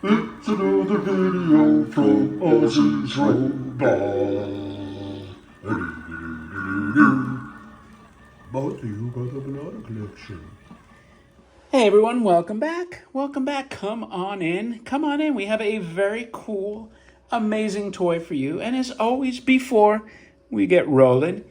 It's another video from Ozzy's Robot. Brought to you by the Banana Collection. Hey everyone, welcome back. Welcome back. Come on in. Come on in. We have a very cool, amazing toy for you. And as always, before we get rolling,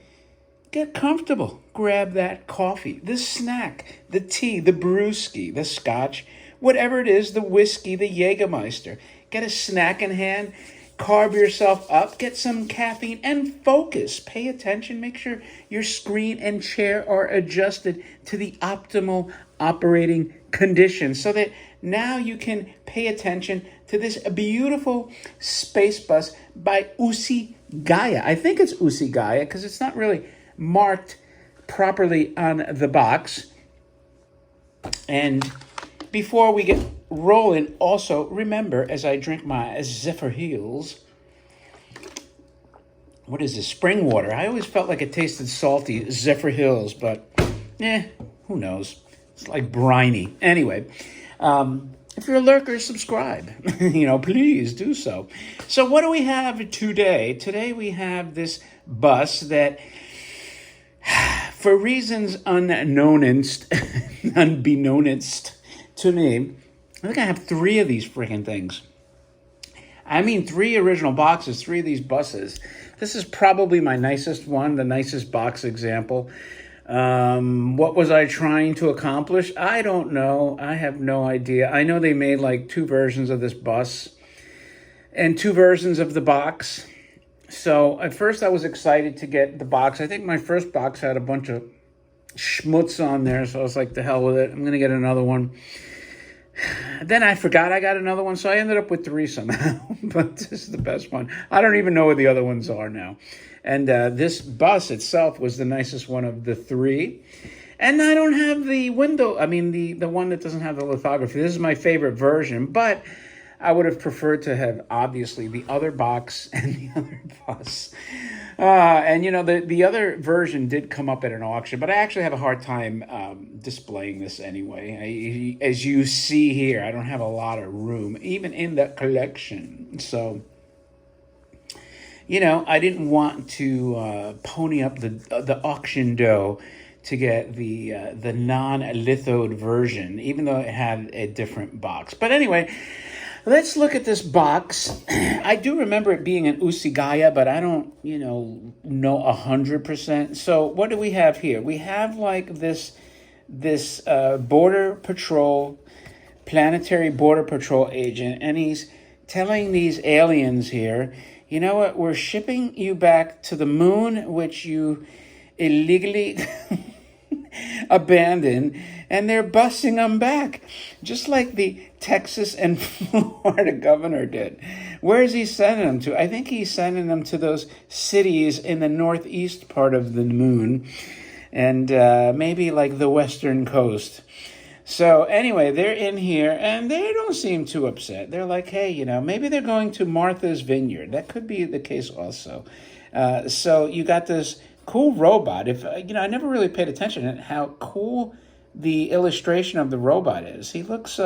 get comfortable. Grab that coffee, the snack, the tea, the brewski, the scotch, whatever it is, the whiskey, the Jägermeister. Get a snack in hand. Carb yourself up, get some caffeine, and focus. Pay attention. Make sure your screen and chair are adjusted to the optimal operating conditions so that now you can pay attention to this beautiful space bus by Usigaya. I think it's Usigaya because it's not really marked properly on the box. And before we get rolling, also remember, as I drink my Zephyr Hills, what is this, spring water? I always felt like it tasted salty, Zephyr Hills, but who knows? It's like briny. Anyway, if you're a lurker, subscribe. Please do so. So what do we have today? Today we have this bus that, for reasons unbeknownst to me, I think I have 3 of these freaking things. I mean, 3 original boxes, 3 of these buses. This is probably my nicest one, the nicest box example. What was I trying to accomplish? I don't know. I have no idea. I know they made like 2 versions of this bus and 2 versions of the box. So at first I was excited to get the box. I think my first box had a bunch of schmutz on there, so I was like, the hell with it. I'm going to get another one. Then I forgot I got another one, so I ended up with 3 somehow. But this is the best one. I don't even know where the other ones are now. And this bus itself was the nicest one of the 3. And I don't have the window, the one that doesn't have the lithography. This is my favorite version, but I would have preferred to have, obviously, the other box and the other bus. The other version did come up at an auction, but I actually have a hard time displaying this anyway. As you see here, I don't have a lot of room, even in the collection. So, I didn't want to pony up the auction dough to get the non-lithoed version, even though it had a different box. But anyway, let's look at this box. I do remember it being an Usigaya, but I don't, know 100%. So what do we have here? We have like this Border Patrol, planetary Border Patrol agent, and he's telling these aliens here, you know what, we're shipping you back to the moon, which you illegally abandoned, and they're busing them back, just like the Texas and Florida governor did. Where is he sending them to? I think he's sending them to those cities in the northeast part of the moon, and maybe like the western coast. So anyway, they're in here, and they don't seem too upset. They're like, hey, maybe they're going to Martha's Vineyard. That could be the case also. So you got this cool robot. I never really paid attention to how cool the illustration of the robot is. He looks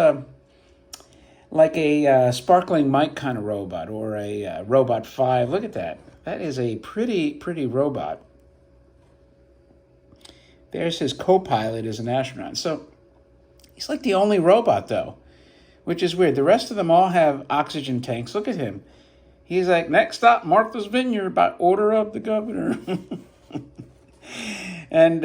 like a Sparkling Mike kind of robot, or a Robot 5. Look at that. That is a pretty robot. There's his co-pilot as an astronaut. So he's like the only robot, though, which is weird. The rest of them all have oxygen tanks. Look at him. He's like, next stop, Martha's Vineyard, by order of the governor. And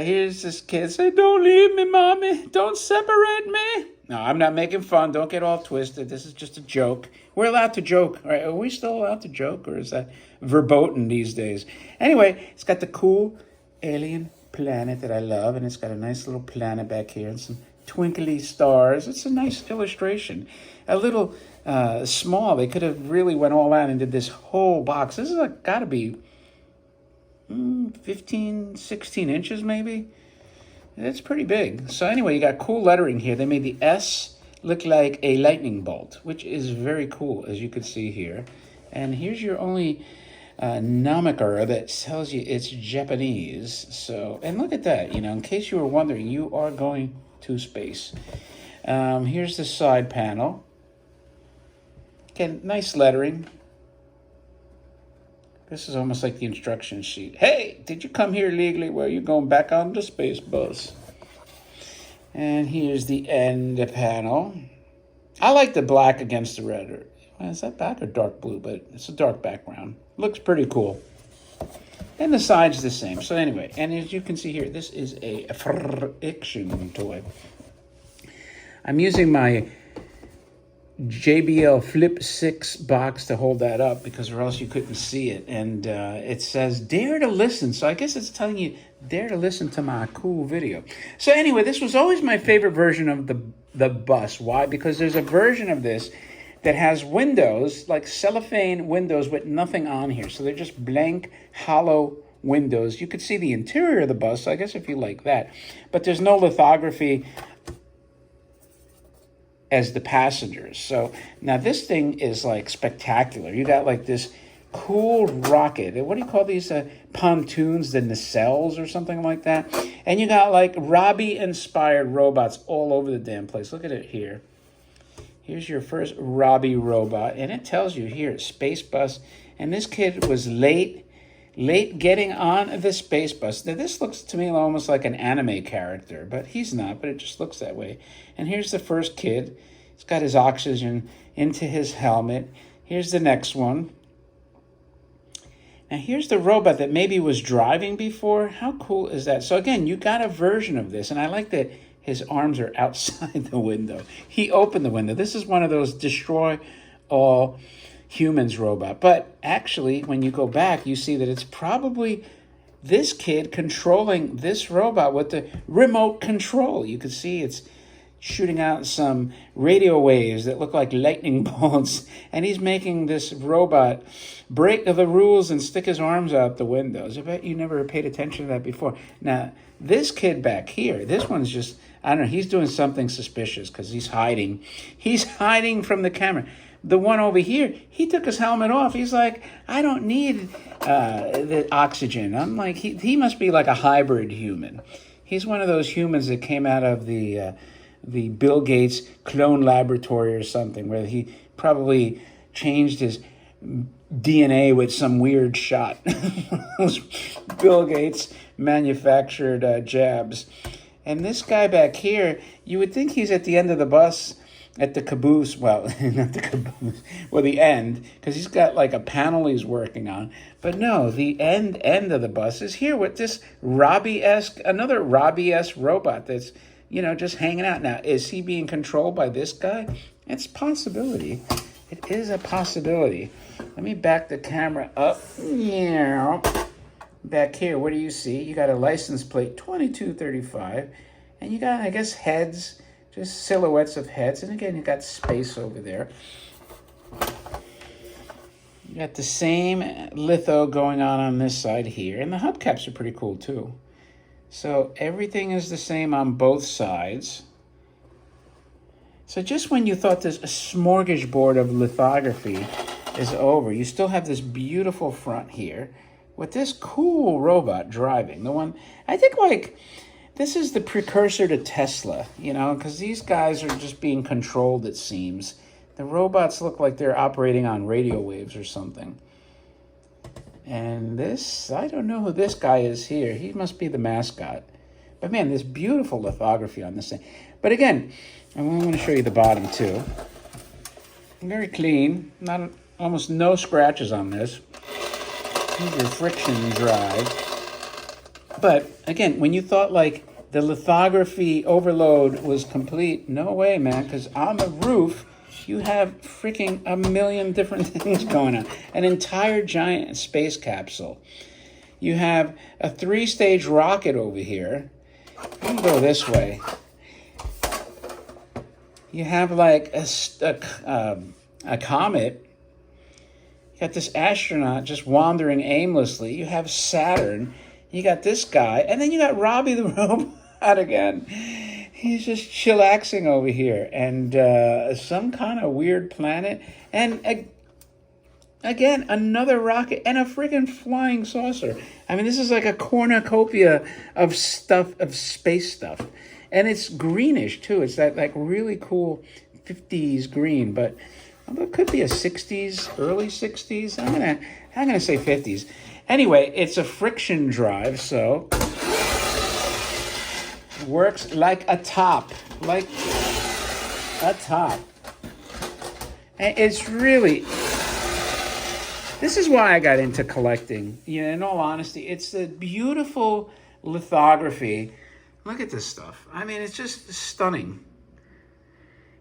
here's this kid say, don't leave me, mommy. Don't separate me. No, I'm not making fun. Don't get all twisted. This is just a joke. We're allowed to joke. Right? Are we still allowed to joke, or is that verboten these days? Anyway, it's got the cool alien planet that I love, and it's got a nice little planet back here and some twinkly stars. It's a nice illustration. A little small. They could have really went all out and did this whole box. This is got to be 15, 16 inches maybe. It's pretty big. So anyway, you got cool lettering here. They made the S look like a lightning bolt, which is very cool, as you can see here. And here's your only Namaker that tells you it's Japanese. So, and look at that, in case you were wondering, you are going to space. Here's the side panel. Again, nice lettering. This is almost like the instruction sheet. Hey, did you come here legally? Well, you're going back on the space bus. And here's the end panel. I like the black against the red. Well, is that black or dark blue? But it's a dark background. Looks pretty cool. And the side's the same. So anyway, and as you can see here, this is a friction toy. I'm using my JBL Flip 6 box to hold that up because or else you couldn't see it. And it says, dare to listen. So I guess it's telling you, dare to listen to my cool video. So anyway, this was always my favorite version of the bus. Why? Because there's a version of this that has windows, like cellophane windows with nothing on here. So they're just blank, hollow windows. You could see the interior of the bus, so I guess if you like that. But there's no lithography as the passengers. So now this thing is like spectacular. You got like this cool rocket. What do you call these pontoons, the nacelles or something like that? And you got like Robbie-inspired robots all over the damn place. Look at it here. Here's your first Robbie robot, and it tells you here, Space Bus. And this kid was late getting on the Space Bus. Now, this looks to me almost like an anime character, but he's not, but it just looks that way. And here's the first kid. He's got his oxygen into his helmet. Here's the next one. Now, here's the robot that maybe was driving before. How cool is that? So, again, you got a version of this, and I like that his arms are outside the window. He opened the window. This is one of those destroy all humans robot. But actually, when you go back, you see that it's probably this kid controlling this robot with the remote control. You can see it's shooting out some radio waves that look like lightning bolts. And he's making this robot break the rules and stick his arms out the windows. I bet you never paid attention to that before. Now, this kid back here, this one's just, I don't know, he's doing something suspicious because he's hiding. He's hiding from the camera. The one over here, he took his helmet off. He's like, I don't need the oxygen. I'm like, he must be like a hybrid human. He's one of those humans that came out of the Bill Gates clone laboratory or something, where he probably changed his DNA with some weird shot. Those Bill Gates manufactured jabs. And this guy back here, you would think he's at the end of the bus, at the caboose. Well, not the caboose, well, the end, because he's got like a panel he's working on. But no, the end of the bus is here with this another Robbie-esque robot that's, just hanging out. Now, is he being controlled by this guy? It's a possibility. It is a possibility. Let me back the camera up. Yeah. Back here, what do you see? You got a license plate 2235, and you got, I guess, heads, just silhouettes of heads. And again, you got space over there. You got the same litho going on this side here, and the hubcaps are pretty cool too. So everything is the same on both sides. So just when you thought this a smorgasbord of lithography is over, you still have this beautiful front here with this cool robot driving. The one, I think, like, this is the precursor to Tesla, because these guys are just being controlled, it seems. The robots look like they're operating on radio waves or something. And this, I don't know who this guy is here. He must be the mascot. But man, this beautiful lithography on this thing. But again, I'm going to show you the bottom too. Very clean. Almost no scratches on this. Here's your friction drive. But again, when you thought like the lithography overload was complete, no way, man. Because on the roof, you have freaking a million different things going on. An entire giant space capsule. You have a 3-stage rocket over here. Let me go this way. You have like a comet. You got this astronaut just wandering aimlessly. You have Saturn. You got this guy. And then you got Robbie the robot again. He's just chillaxing over here. And some kind of weird planet. And again, another rocket and a freaking flying saucer. I mean, this is like a cornucopia of stuff, of space stuff. And it's greenish, too. It's that like really cool 50s green. But although it could be a 60s, early 60s. I'm gonna say 50s. Anyway, it's a friction drive, so works like a top, like a top. And it's really, this is why I got into collecting. You know, in all honesty, it's the beautiful lithography. Look at this stuff. I mean, it's just stunning.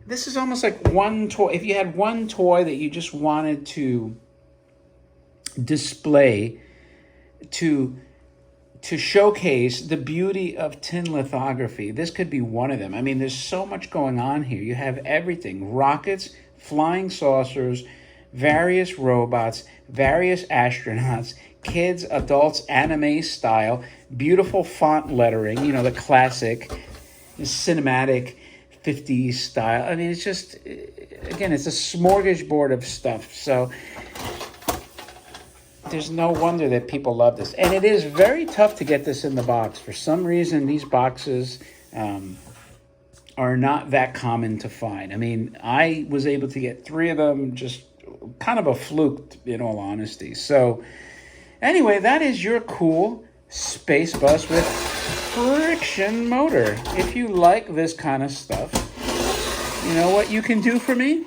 This is almost like one toy. If you had one toy that you just wanted to display to showcase the beauty of tin lithography, this could be one of them. I mean, there's so much going on here. You have everything: rockets, flying saucers, various robots, various astronauts, kids, adults, anime style, beautiful font lettering, you know, the classic cinematic 50s style. I mean, it's just, again, it's a smorgasbord of stuff. So there's no wonder that people love this. And it is very tough to get this in the box. For some reason, these boxes are not that common to find. I mean, I was able to get 3 of them, just kind of a fluke, in all honesty. So anyway, that is your cool space bus with friction motor. If you like this kind of stuff, you know what you can do for me?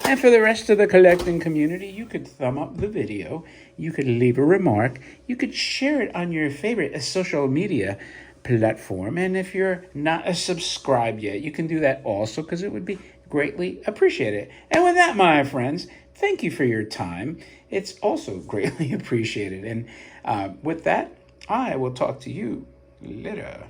And for the rest of the collecting community, you could thumb up the video, you could leave a remark, you could share it on your favorite social media platform, and if you're not a subscribed yet, you can do that also, because it would be greatly appreciated. And with that, my friends, thank you for your time. It's also greatly appreciated. And with that, I will talk to you later.